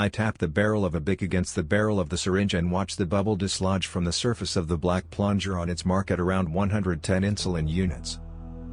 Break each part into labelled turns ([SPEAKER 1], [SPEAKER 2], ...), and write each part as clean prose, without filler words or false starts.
[SPEAKER 1] I tap the barrel of a Bic against the barrel of the syringe and watch the bubble dislodge from the surface of the black plunger on its mark at around 110 insulin units.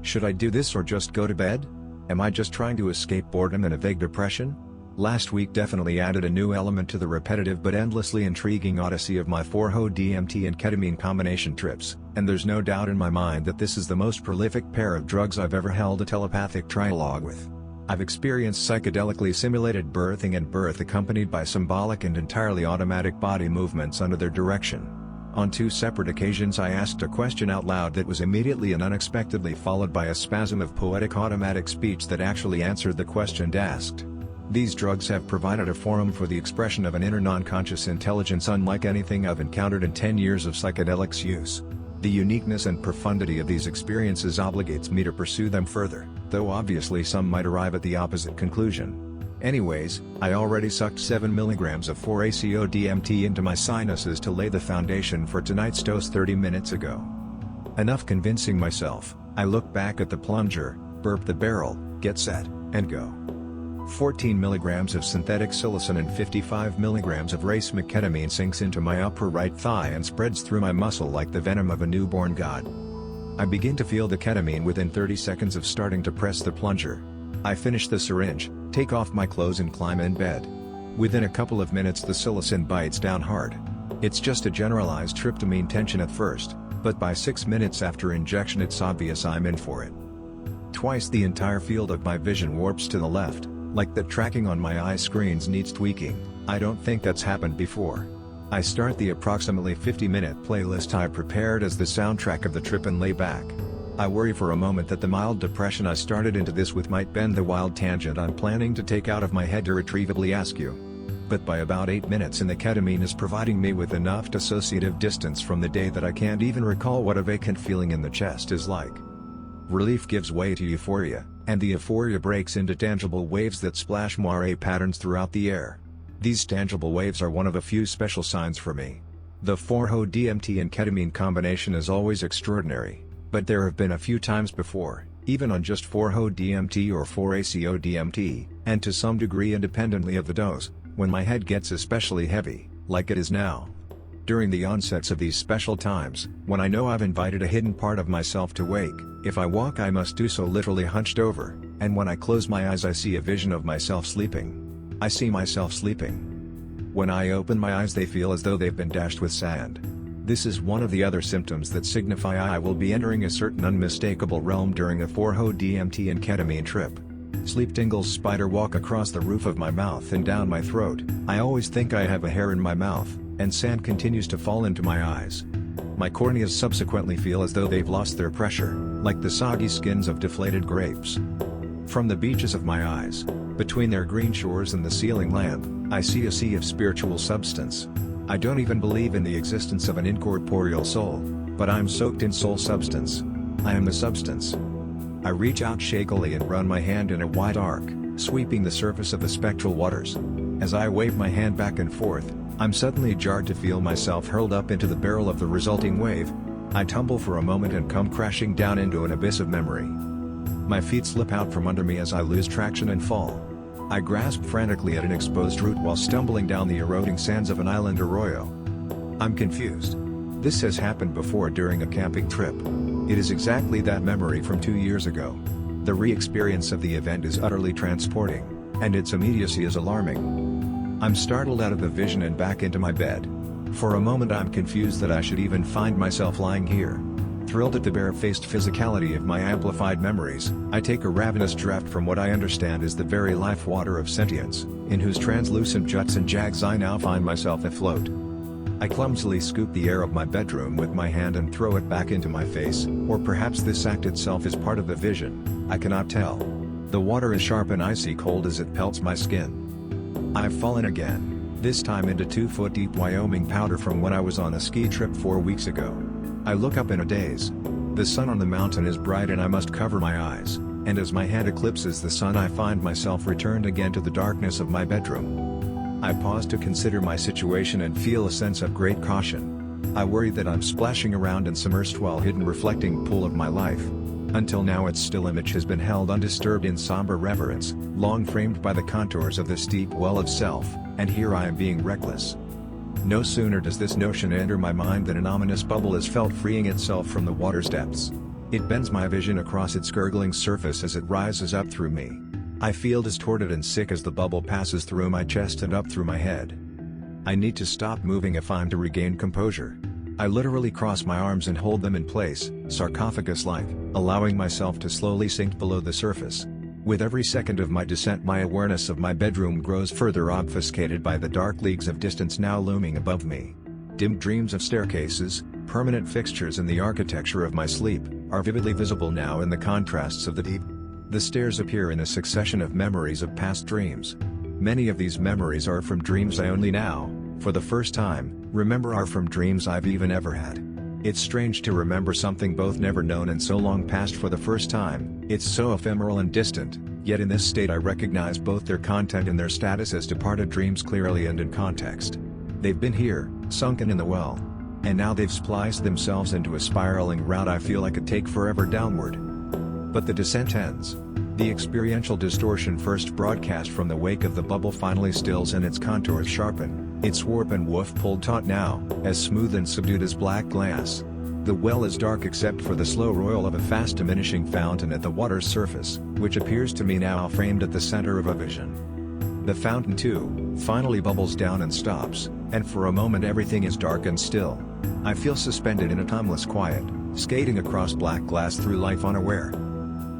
[SPEAKER 1] Should I do this or just go to bed? Am I just trying to escape boredom and a vague depression? Last week definitely added a new element to the repetitive but endlessly intriguing odyssey of my 4-ho DMT and ketamine combination trips, and there's no doubt in my mind that this is the most prolific pair of drugs I've ever held a telepathic trialogue with. I've experienced psychedelically simulated birthing and birth accompanied by symbolic and entirely automatic body movements under their direction. On 2 separate occasions I asked a question out loud that was immediately and unexpectedly followed by a spasm of poetic automatic speech that actually answered the question asked. These drugs have provided a forum for the expression of an inner non-conscious intelligence unlike anything I've encountered in 10 years of psychedelics use. The uniqueness and profundity of these experiences obligates me to pursue them further, though obviously some might arrive at the opposite conclusion. Anyways, I already sucked 7 mg of 4-ACO DMT into my sinuses to lay the foundation for tonight's dose 30 minutes ago. Enough convincing myself, I look back at the plunger, burp the barrel, get set, and go. 14 mg of synthetic psilocin and 55 mg of racemic ketamine sinks into my upper right thigh and spreads through my muscle like the venom of a newborn god. I begin to feel the ketamine within 30 seconds of starting to press the plunger. I finish the syringe, take off my clothes and climb in bed. Within a couple of minutes the psilocin bites down hard. It's just a generalized tryptamine tension at first, but by 6 minutes after injection it's obvious I'm in for it. Twice the entire field of my vision warps to the left. Like the tracking on my eye screens needs tweaking. I don't think that's happened before. I start the approximately 50-minute playlist I prepared as the soundtrack of the trip and lay back. I worry for a moment that the mild depression I started into this with might bend the wild tangent I'm planning to take out of my head to retrievably ask you. But by about 8 minutes in the ketamine is providing me with enough dissociative distance from the day that I can't even recall what a vacant feeling in the chest is like. Relief gives way to euphoria, and the euphoria breaks into tangible waves that splash moire patterns throughout the air. These tangible waves are one of a few special signs for me. The 4-ho DMT and ketamine combination is always extraordinary, but there have been a few times before, even on just 4-ho DMT or 4-ACO DMT, and to some degree independently of the dose, when my head gets especially heavy, like it is now. During the onsets of these special times, when I know I've invited a hidden part of myself to wake, if I walk I must do so literally hunched over, and when I close my eyes I see a vision of myself sleeping. I see myself sleeping. When I open my eyes they feel as though they've been dashed with sand. This is one of the other symptoms that signify I will be entering a certain unmistakable realm during a 4-ho DMT and ketamine trip. Sleep tingles spider walk across the roof of my mouth and down my throat. I always think I have a hair in my mouth, and sand continues to fall into my eyes. My corneas subsequently feel as though they've lost their pressure, like the soggy skins of deflated grapes. From the beaches of my eyes, between their green shores and the ceiling lamp, I see a sea of spiritual substance. I don't even believe in the existence of an incorporeal soul, but I'm soaked in soul substance. I am the substance. I reach out shakily and run my hand in a wide arc, sweeping the surface of the spectral waters. As I wave my hand back and forth, I'm suddenly jarred to feel myself hurled up into the barrel of the resulting wave. I tumble for a moment and come crashing down into an abyss of memory. My feet slip out from under me as I lose traction and fall. I grasp frantically at an exposed root while stumbling down the eroding sands of an island arroyo. I'm confused. This has happened before during a camping trip. It is exactly that memory from 2 years ago. The re-experience of the event is utterly transporting, and its immediacy is alarming. I'm startled out of the vision and back into my bed. For a moment I'm confused that I should even find myself lying here. Thrilled at the bare-faced physicality of my amplified memories, I take a ravenous draught from what I understand is the very life water of sentience, in whose translucent juts and jags I now find myself afloat. I clumsily scoop the air of my bedroom with my hand and throw it back into my face, or perhaps this act itself is part of the vision, I cannot tell. The water is sharp and icy cold as it pelts my skin. I've fallen again, this time into 2-foot deep Wyoming powder from when I was on a ski trip 4 weeks ago. I look up in a daze. The sun on the mountain is bright and I must cover my eyes, and as my hand eclipses the sun I find myself returned again to the darkness of my bedroom. I pause to consider my situation and feel a sense of great caution. I worry that I'm splashing around in some erstwhile hidden reflecting pool of my life. Until now its still image has been held undisturbed in somber reverence, long framed by the contours of the steep well of self, And here I am being reckless. No sooner does this notion enter my mind than an ominous bubble is felt freeing itself from the water's depths. It bends my vision across its gurgling surface as it rises up through me. I feel distorted and sick as the bubble passes through my chest and up through my head. I need to stop moving if I'm to regain composure. I literally cross my arms and hold them in place, sarcophagus-like, allowing myself to slowly sink below the surface. With every second of my descent, my awareness of my bedroom grows further obfuscated by the dark leagues of distance now looming above me. Dim dreams of staircases, permanent fixtures in the architecture of my sleep, are vividly visible now in the contrasts of the deep. The stairs appear in a succession of memories of past dreams. Many of these memories are from dreams I only now, for the first time, remember are from dreams I've even ever had. It's strange to remember something both never known and so long past for the first time. It's so ephemeral and distant, yet in this state I recognize both their content and their status as departed dreams clearly and in context. They've been here, sunken in the well. And now they've spliced themselves into a spiraling route I feel I could take forever downward. But the descent ends. The experiential distortion first broadcast from the wake of the bubble finally stills and its contours sharpen, its warp and woof pulled taut now, as smooth and subdued as black glass. The well is dark except for the slow roil of a fast diminishing fountain at the water's surface, which appears to me now framed at the center of a vision. The fountain too, finally bubbles down and stops, and for a moment everything is dark and still. I feel suspended in a timeless quiet, skating across black glass through life unaware.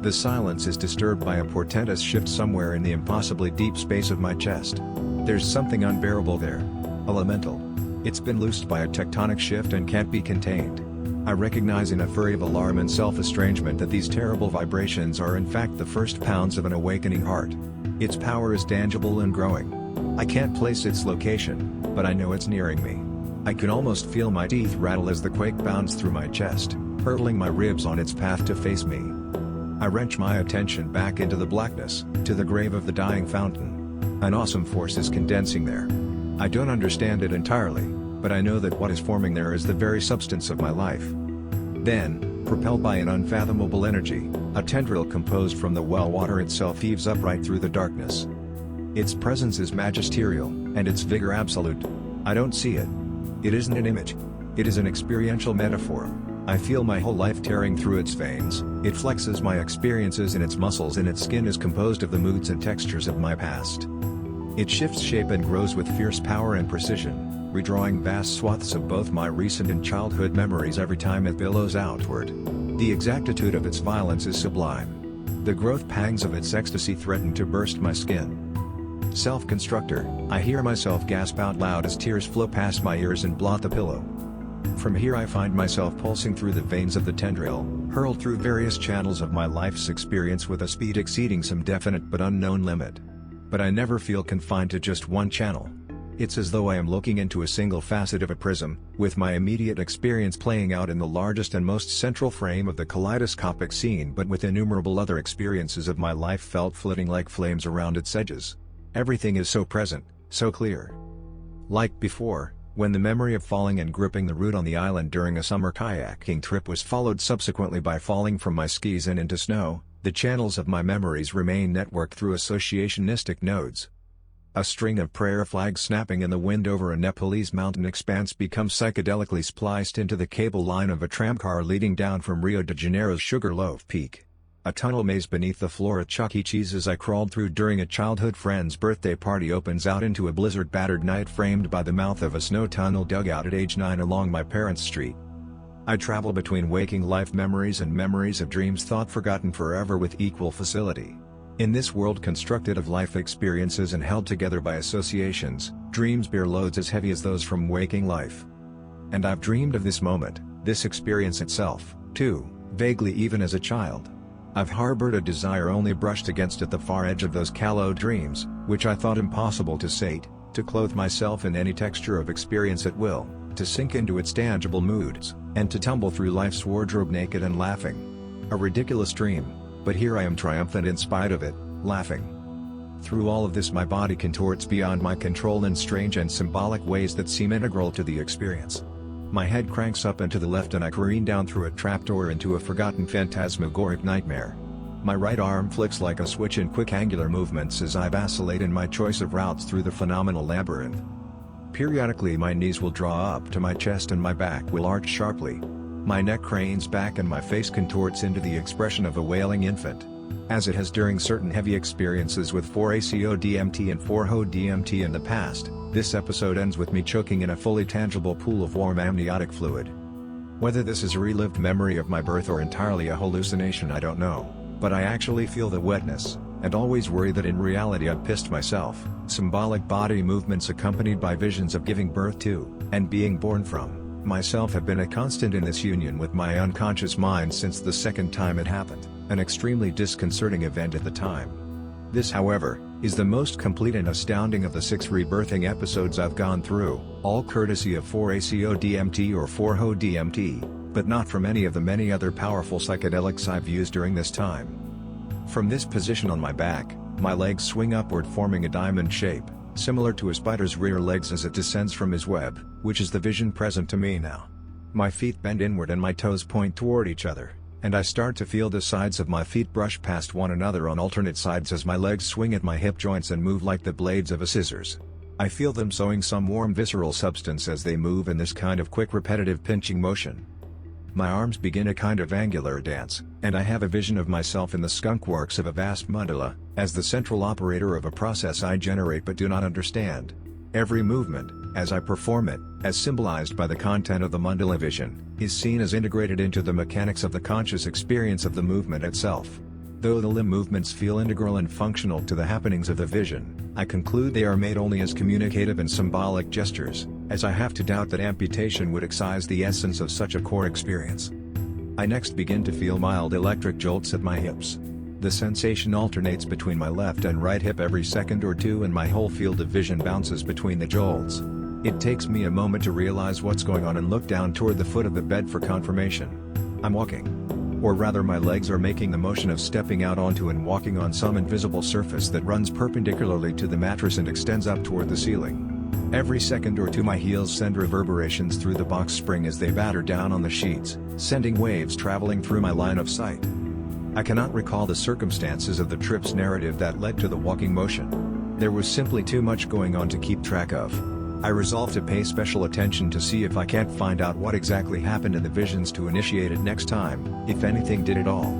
[SPEAKER 1] The silence is disturbed by a portentous shift somewhere in the impossibly deep space of my chest. There's something unbearable there. Elemental. It's been loosed by a tectonic shift and can't be contained. I recognize in a flurry of alarm and self-estrangement that these terrible vibrations are in fact the first pounds of an awakening heart. Its power is tangible and growing. I can't place its location, but I know it's nearing me. I can almost feel my teeth rattle as the quake bounds through my chest, hurtling my ribs on its path to face me. I wrench my attention back into the blackness, to the grave of the dying fountain. An awesome force is condensing there. I don't understand it entirely, but I know that what is forming there is the very substance of my life. Then, propelled by an unfathomable energy, a tendril composed from the well water itself heaves upright through the darkness. Its presence is magisterial, and its vigor absolute. I don't see it. It isn't an image. It is an experiential metaphor. I feel my whole life tearing through its veins. It flexes my experiences in its muscles, and its skin is composed of the moods and textures of my past. It shifts shape and grows with fierce power and precision, redrawing vast swaths of both my recent and childhood memories every time it billows outward. The exactitude of its violence is sublime. The growth pangs of its ecstasy threaten to burst my skin. Self-constructor, I hear myself gasp out loud as tears flow past my ears and blot the pillow. From here I find myself pulsing through the veins of the tendril, hurled through various channels of my life's experience with a speed exceeding some definite but unknown limit. But I never feel confined to just one channel. It's as though I am looking into a single facet of a prism, with my immediate experience playing out in the largest and most central frame of the kaleidoscopic scene, but with innumerable other experiences of my life felt flitting like flames around its edges. Everything is so present, so clear. Like before, when the memory of falling and gripping the root on the island during a summer kayaking trip was followed subsequently by falling from my skis and into snow, the channels of my memories remain networked through associationistic nodes. A string of prayer flags snapping in the wind over a Nepalese mountain expanse becomes psychedelically spliced into the cable line of a tramcar leading down from Rio de Janeiro's Sugarloaf Peak. A tunnel maze beneath the floor at Chuck E. Cheese's I crawled through during a childhood friend's birthday party opens out into a blizzard-battered night framed by the mouth of a snow tunnel dug out at age 9 along my parents' street. I travel between waking life memories and memories of dreams thought forgotten forever with equal facility. In this world constructed of life experiences and held together by associations, dreams bear loads as heavy as those from waking life. And I've dreamed of this moment, this experience itself, too, vaguely even as a child. I've harbored a desire only brushed against at the far edge of those callow dreams, which I thought impossible to sate, to clothe myself in any texture of experience at will, to sink into its tangible moods, and to tumble through life's wardrobe naked and laughing. A ridiculous dream, but here I am triumphant in spite of it, laughing. Through all of this my body contorts beyond my control in strange and symbolic ways that seem integral to the experience. My head cranks up and to the left and I careen down through a trapdoor into a forgotten phantasmagoric nightmare. My right arm flicks like a switch in quick angular movements as I vacillate in my choice of routes through the phenomenal labyrinth. Periodically my knees will draw up to my chest and my back will arch sharply. My neck cranes back and my face contorts into the expression of a wailing infant. As it has during certain heavy experiences with 4-ACO-DMT and 4-HO-DMT in the past, this episode ends with me choking in a fully tangible pool of warm amniotic fluid. Whether this is a relived memory of my birth or entirely a hallucination I don't know, but I actually feel the wetness, and always worry that in reality I've pissed myself. Symbolic body movements accompanied by visions of giving birth to, and being born from, myself have been a constant in this union with my unconscious mind since the second time it happened, an extremely disconcerting event at the time. This, however, is the most complete and astounding of the 6 rebirthing episodes I've gone through, all courtesy of 4-ACO-DMT or 4-HO-DMT, but not from any of the many other powerful psychedelics I've used during this time. From this position on my back, my legs swing upward forming a diamond shape, similar to a spider's rear legs as it descends from his web, which is the vision present to me now. My feet bend inward and my toes point toward each other, and I start to feel the sides of my feet brush past one another on alternate sides as my legs swing at my hip joints and move like the blades of a scissors. I feel them sewing some warm visceral substance as they move in this kind of quick repetitive pinching motion. My arms begin a kind of angular dance, and I have a vision of myself in the skunkworks of a vast mandala, as the central operator of a process I generate but do not understand. Every movement, as I perform it, as symbolized by the content of the mandala vision, is seen as integrated into the mechanics of the conscious experience of the movement itself. Though the limb movements feel integral and functional to the happenings of the vision, I conclude they are made only as communicative and symbolic gestures, as I have to doubt that amputation would excise the essence of such a core experience. I next begin to feel mild electric jolts at my hips. The sensation alternates between my left and right hip every second or two and my whole field of vision bounces between the jolts. It takes me a moment to realize what's going on and look down toward the foot of the bed for confirmation. I'm walking. Or rather my legs are making the motion of stepping out onto and walking on some invisible surface that runs perpendicularly to the mattress and extends up toward the ceiling. Every second or two my heels send reverberations through the box spring as they batter down on the sheets, sending waves traveling through my line of sight. I cannot recall the circumstances of the trip's narrative that led to the walking motion. There was simply too much going on to keep track of. I resolve to pay special attention to see if I can't find out what exactly happened in the visions to initiate it next time, if anything did at all.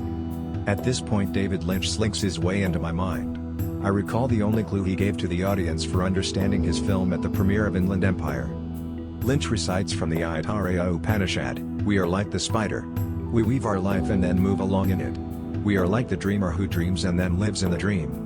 [SPEAKER 1] At this point David Lynch slinks his way into my mind. I recall the only clue he gave to the audience for understanding his film at the premiere of Inland Empire. Lynch recites from the Aitareya Upanishad, "We are like the spider. We weave our life and then move along in it. We are like the dreamer who dreams and then lives in the dream."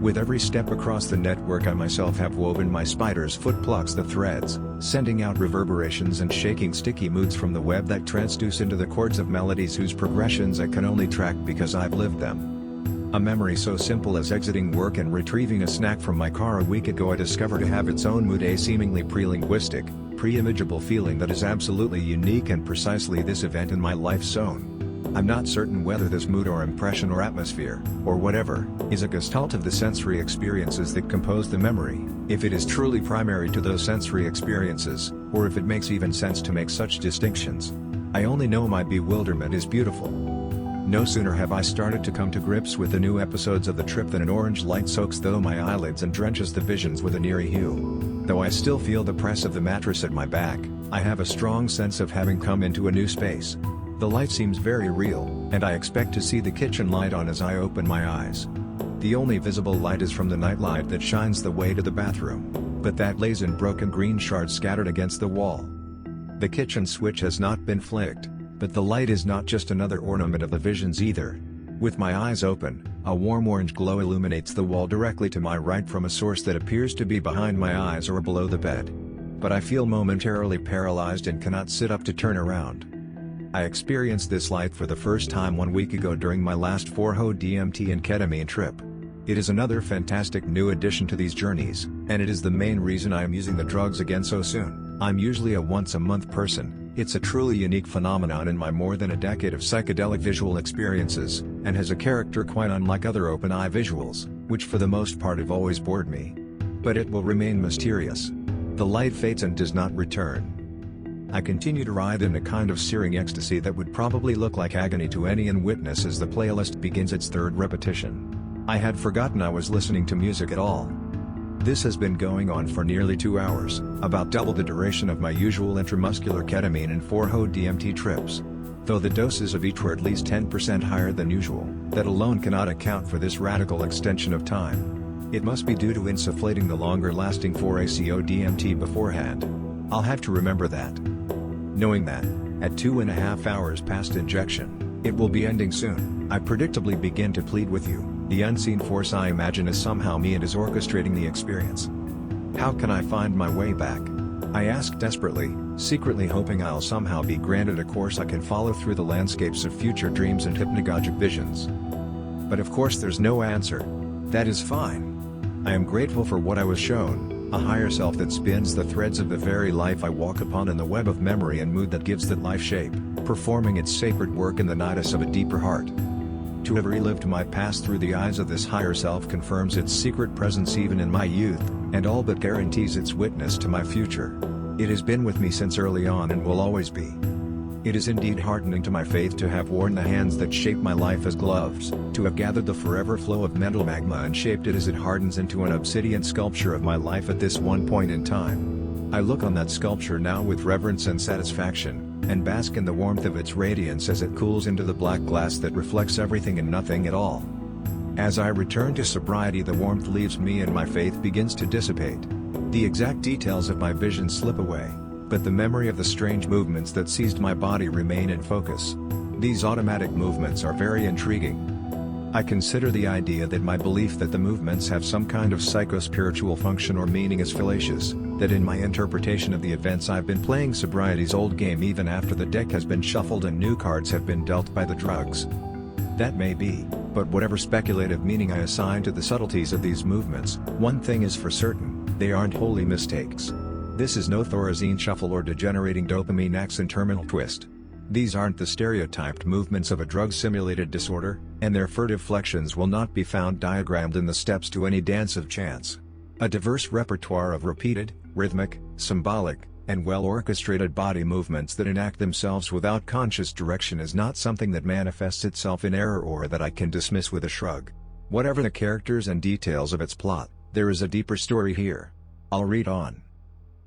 [SPEAKER 1] With every step across the network I myself have woven, my spider's foot plucks the threads, sending out reverberations and shaking sticky moods from the web that transduce into the chords of melodies whose progressions I can only track because I've lived them. A memory so simple as exiting work and retrieving a snack from my car a week ago I discover to have its own mood, a seemingly pre-linguistic, pre-imageable feeling that is absolutely unique and precisely this event in my life zone. I'm not certain whether this mood or impression or atmosphere, or whatever, is a gestalt of the sensory experiences that compose the memory, if it is truly primary to those sensory experiences, or if it makes even sense to make such distinctions. I only know my bewilderment is beautiful. No sooner have I started to come to grips with the new episodes of the trip than an orange light soaks through my eyelids and drenches the visions with an eerie hue. Though I still feel the press of the mattress at my back, I have a strong sense of having come into a new space. The light seems very real, and I expect to see the kitchen light on as I open my eyes. The only visible light is from the nightlight that shines the way to the bathroom, but that lays in broken green shards scattered against the wall. The kitchen switch has not been flicked, but the light is not just another ornament of the visions either. With my eyes open, a warm orange glow illuminates the wall directly to my right from a source that appears to be behind my eyes or below the bed. But I feel momentarily paralyzed and cannot sit up to turn around. I experienced this light for the first time 1 week ago during my last 4-HO-DMT and ketamine trip. It is another fantastic new addition to these journeys, and it is the main reason I am using the drugs again so soon. I'm usually a once-a-month person. It's a truly unique phenomenon in my more than a decade of psychedelic visual experiences, and has a character quite unlike other open-eye visuals, which for the most part have always bored me. But it will remain mysterious. The light fades and does not return. I continue to writhe in a kind of searing ecstasy that would probably look like agony to any witness as the playlist begins its third repetition. I had forgotten I was listening to music at all. This has been going on for nearly 2 hours, about double the duration of my usual intramuscular ketamine and 4-HO DMT trips. Though the doses of each were at least 10% higher than usual, that alone cannot account for this radical extension of time. It must be due to insufflating the longer-lasting 4-ACO DMT beforehand. I'll have to remember that. Knowing that, at 2.5 hours past injection, it will be ending soon, I predictably begin to plead with you, the unseen force I imagine is somehow me and is orchestrating the experience. How can I find my way back? I ask desperately, secretly hoping I'll somehow be granted a course I can follow through the landscapes of future dreams and hypnagogic visions. But of course there's no answer. That is fine. I am grateful for what I was shown, a higher self that spins the threads of the very life I walk upon in the web of memory and mood that gives that life shape, performing its sacred work in the nidus of a deeper heart. To have relived my past through the eyes of this higher self confirms its secret presence even in my youth, and all but guarantees its witness to my future. It has been with me since early on and will always be. It is indeed heartening to my faith to have worn the hands that shape my life as gloves, to have gathered the forever flow of mental magma and shaped it as it hardens into an obsidian sculpture of my life at this one point in time. I look on that sculpture now with reverence and satisfaction, and bask in the warmth of its radiance as it cools into the black glass that reflects everything and nothing at all. As I return to sobriety, the warmth leaves me and my faith begins to dissipate. The exact details of my vision slip away, but the memory of the strange movements that seized my body remain in focus. These automatic movements are very intriguing. I consider the idea that my belief that the movements have some kind of psycho-spiritual function or meaning is fallacious, that in my interpretation of the events I've been playing sobriety's old game even after the deck has been shuffled and new cards have been dealt by the drugs. That may be, but whatever speculative meaning I assign to the subtleties of these movements, one thing is for certain, they aren't wholly mistakes. This is no Thorazine shuffle or degenerating dopamine axon terminal twist. These aren't the stereotyped movements of a drug-simulated disorder, and their furtive flexions will not be found diagrammed in the steps to any dance of chance. A diverse repertoire of repeated, rhythmic, symbolic, and well-orchestrated body movements that enact themselves without conscious direction is not something that manifests itself in error or that I can dismiss with a shrug. Whatever the characters and details of its plot, there is a deeper story here. I'll read on.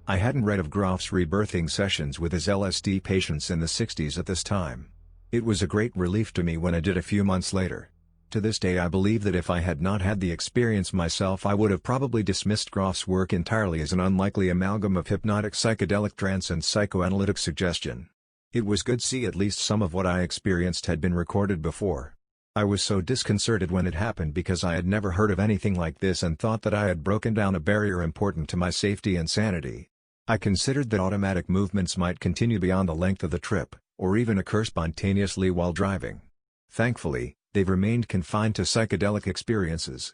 [SPEAKER 1] I hadn't read of Groff's rebirthing sessions with his LSD patients in the 60s at this time. It was a great relief to me when I did a few months later. To this day I believe that if I had not had the experience myself I would have probably dismissed Groff's work entirely as an unlikely amalgam of hypnotic psychedelic trance and psychoanalytic suggestion. It was good to see at least some of what I experienced had been recorded before. I was so disconcerted when it happened because I had never heard of anything like this and thought that I had broken down a barrier important to my safety and sanity. I considered that automatic movements might continue beyond the length of the trip, or even occur spontaneously while driving. Thankfully, they've remained confined to psychedelic experiences.